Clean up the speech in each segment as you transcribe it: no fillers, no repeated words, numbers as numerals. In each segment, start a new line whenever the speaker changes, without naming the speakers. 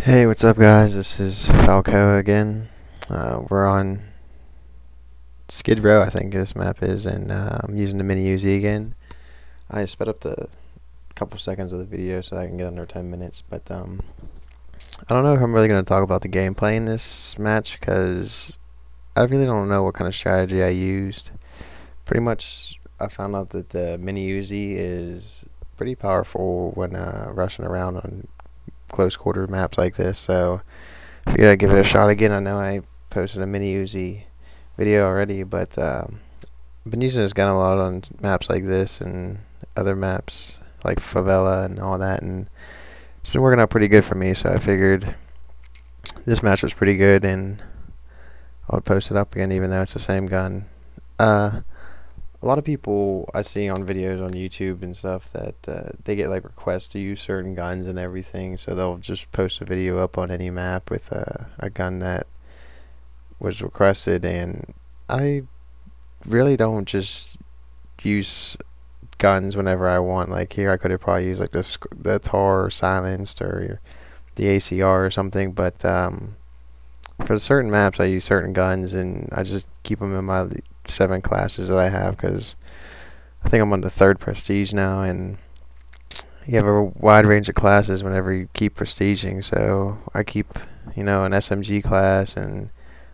Hey, what's up, guys? This is Falcoa again. We're on Skidrow, I think this map is, and I'm using the mini Uzi again. I sped up the couple seconds of the video so that I can get under 10 minutes, but I don't know if I'm really going to talk about the gameplay in this match because I really don't know what kind of strategy I used. Pretty much, I found out that the mini Uzi is pretty powerful when rushing around on close quarter maps like this, so figured I'd give it a shot again. I know I posted a mini Uzi video already, but I've been using this gun a lot on maps like this and other maps like Favela and all that, and it's been working out pretty good for me, so I figured this match was pretty good and I would post it up again even though it's the same gun. A lot of people I see on videos on YouTube and stuff that they get like requests to use certain guns and everything, so they'll just post a video up on any map with a gun that was requested, and I really don't just use guns whenever I want. Like here I could have probably used like the TAR silenced or the ACR or something, but for certain maps I use certain guns and I just keep them in my 7 classes that I have because I think I'm on the 3rd prestige now, and you have a wide range of classes whenever you keep prestiging, so I keep an SMG class and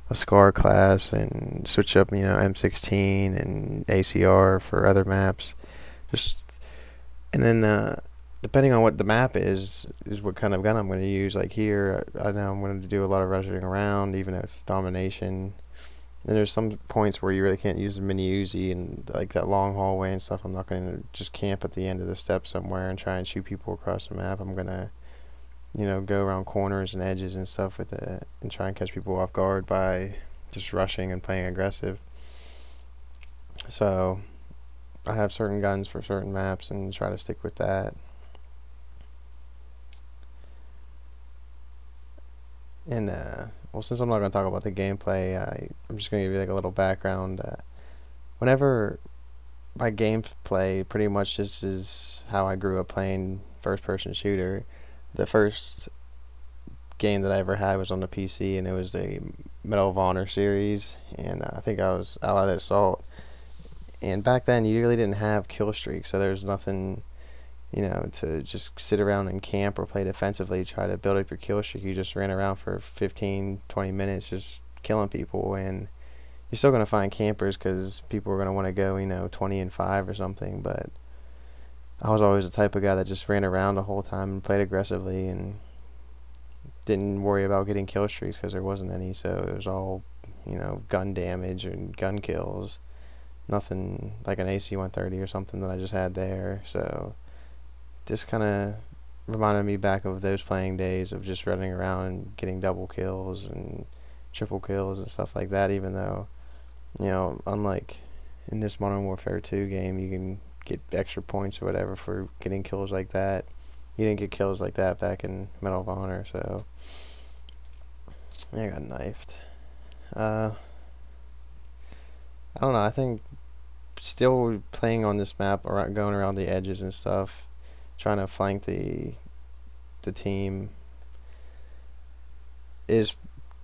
a SCAR class and switch up M16 and ACR for other maps, just and then depending on what the map is what kind of gun I'm going to use. Like here I know I'm going to do a lot of rushing around even though it's domination. And there's some points where you really can't use the mini Uzi, and like that long hallway and stuff, I'm not going to just camp at the end of the step somewhere and try and shoot people across the map. I'm going to, go around corners and edges and stuff with it and try and catch people off guard by just rushing and playing aggressive. So I have certain guns for certain maps and try to stick with that. And well, since I'm not going to talk about the gameplay, I'm just going to give you like a little background. Whenever my gameplay, pretty much this is how I grew up playing first-person shooter. The first game that I ever had was on the PC, and it was a Medal of Honor series, and I think I was Allied Assault. And back then, you really didn't have kill streaks, so there's nothing to just sit around and camp or play defensively, try to build up your kill streak. You just ran around for 15, 20 minutes just killing people, and you're still going to find campers because people are going to want to go, 20-5 or something, but I was always the type of guy that just ran around the whole time and played aggressively and didn't worry about getting kill streaks because there wasn't any, so it was all, gun damage and gun kills. Nothing like an AC-130 or something that I just had there, so this kind of reminded me back of those playing days of just running around and getting double kills and triple kills and stuff like that, even though, unlike in this Modern Warfare 2 game, you can get extra points or whatever for getting kills like that. You didn't get kills like that back in Medal of Honor, so I got knifed. I don't know, I think still playing on this map, going around the edges and stuff, trying to flank the team is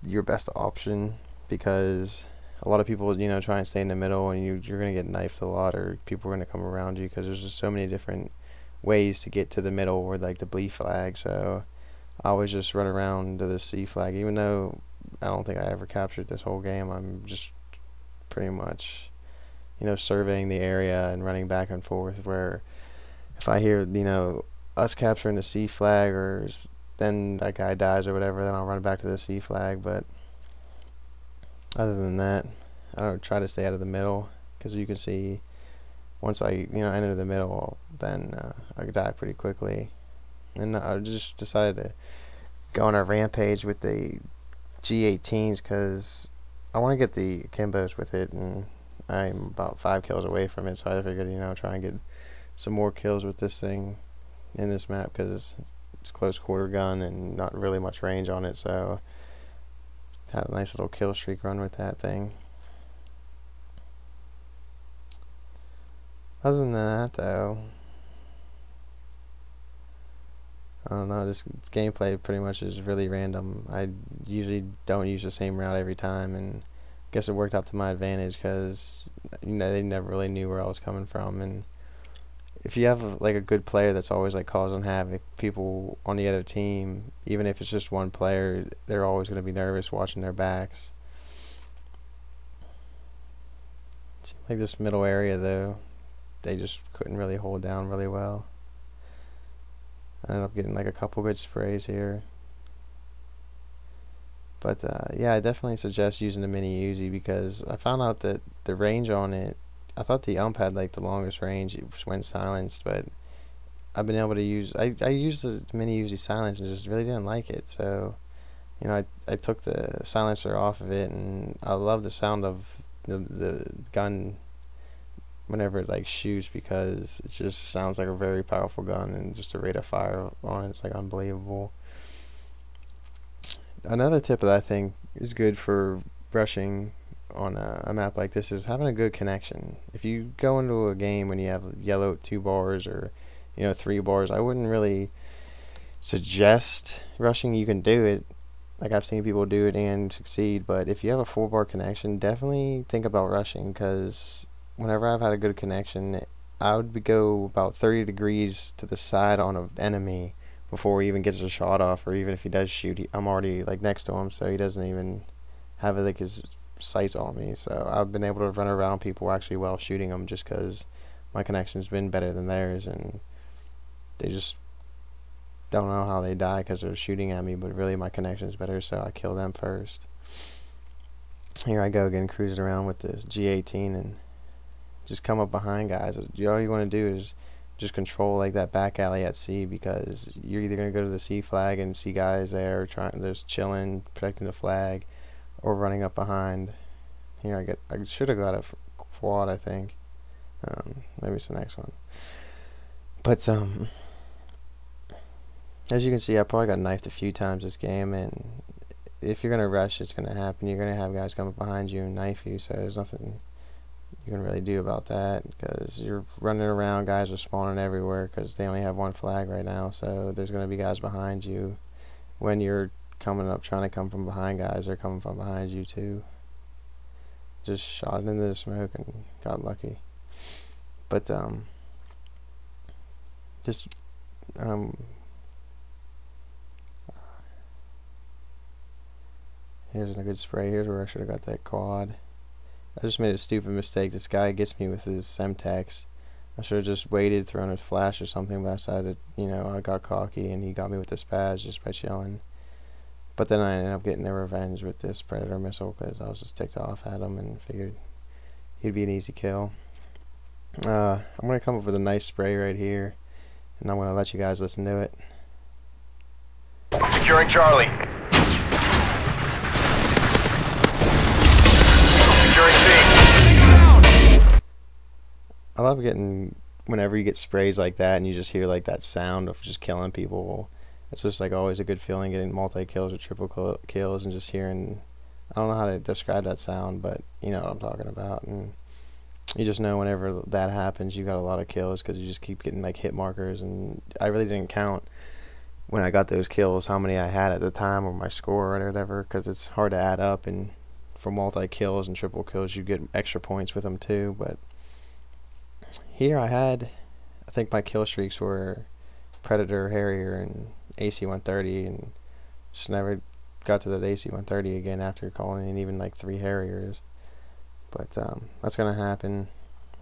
your best option because a lot of people try and stay in the middle, and you're going to get knifed a lot, or people are going to come around you because there's just so many different ways to get to the middle or like the B flag. So I always just run around to the C flag, even though I don't think I ever captured this whole game. I'm just pretty much surveying the area and running back and forth, where if I hear, us capturing the C flag or then that guy dies or whatever, then I'll run back to the C flag. But other than that, I don't try to stay out of the middle because you can see once I, enter the middle, then I die pretty quickly. And I just decided to go on a rampage with the G18s because I want to get the Kimbos with it, and I'm about 5 kills away from it, so I figured, try and get some more kills with this thing in this map because it's close quarter gun and not really much range on it, so had a nice little kill streak run with that thing. Other than that, though, I don't know, this gameplay pretty much is really random. I usually don't use the same route every time, and I guess it worked out to my advantage because they never really knew where I was coming from. And if you have like a good player that's always like causing havoc, people on the other team, even if it's just one player, they're always going to be nervous watching their backs. It seemed like this middle area though, they just couldn't really hold down really well. I ended up getting like a couple good sprays here. But yeah, I definitely suggest using the mini Uzi because I found out that the range on it, I thought the ump had like the longest range when silenced, but I've been able to use, I used the mini Uzi silence and just really didn't like it. So, you know, I took the silencer off of it, and I love the sound of the gun whenever it like shoots, because it just sounds like a very powerful gun, and just the rate of fire on it's like unbelievable. Another tip that I think is good for rushing on a map like this is having a good connection. If you go into a game when you have yellow 2 bars or 3 bars, I wouldn't really suggest rushing. You can do it, like I've seen people do it and succeed, but if you have a 4-bar connection, definitely think about rushing, because whenever I've had a good connection, I would go about 30 degrees to the side on an enemy before he even gets a shot off, or even if he does shoot, I'm already like next to him, so he doesn't even have like his sights on me. So I've been able to run around people actually while shooting them, just because my connection's been better than theirs, and they just don't know how they die because they're shooting at me, but really my connection's better, so I kill them first. Here I go again, cruising around with this G18 and just come up behind guys. All you want to do is just control like that back alley at C, because you're either going to go to the C flag and see guys there just chilling, protecting the flag, or running up behind. Here I should have got a quad, I think. Maybe it's the next one. But as you can see, I probably got knifed a few times this game, and if you're going to rush, it's going to happen. You're going to have guys come up behind you and knife you, so there's nothing you can really do about that, because you're running around, guys are spawning everywhere because they only have one flag right now, so there's going to be guys behind you. When you're coming up trying to come from behind guys, they're coming from behind you too. Just shot it into the smoke and got lucky. But here's a good spray. Here's where I should have got that quad. I just made a stupid mistake. This guy gets me with his Semtex. I should have just waited, thrown a flash or something, but I decided, I got cocky, and he got me with the spaz just by chilling. But then I ended up getting a revenge with this Predator missile, because I was just ticked off at him and figured he'd be an easy kill. I'm going to come up with a nice spray right here, and I'm going to let you guys listen to it.
Securing Charlie.
I love getting, whenever you get sprays like that and you just hear like that sound of just killing people, it's just like always a good feeling, getting multi-kills or triple kills and just hearing, I don't know how to describe that sound, but you know what I'm talking about. And you just know whenever that happens, you got a lot of kills, because you just keep getting like hit markers, and I really didn't count when I got those kills how many I had at the time, or my score or whatever, because it's hard to add up, and for multi-kills and triple kills you get extra points with them too. But here I think my kill streaks were Predator, Harrier, and AC-130, and just never got to the AC-130 again after calling in even like 3 Harriers. But that's going to happen.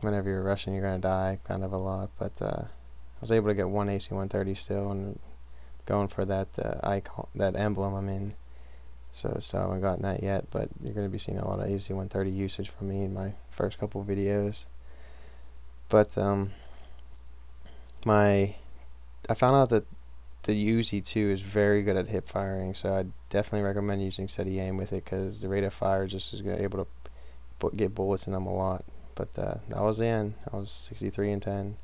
Whenever you're rushing, you're going to die kind of a lot. But I was able to get 1 AC-130 still, and going for that icon, that emblem I'm in. So still haven't gotten that yet, but you're going to be seeing a lot of AC-130 usage from me in my first couple videos. But I found out that the Uzi 2 is very good at hip firing, so I definitely recommend using steady aim with it, because the rate of fire just is able to get bullets in them a lot. But that was the end. I was 63 and 10.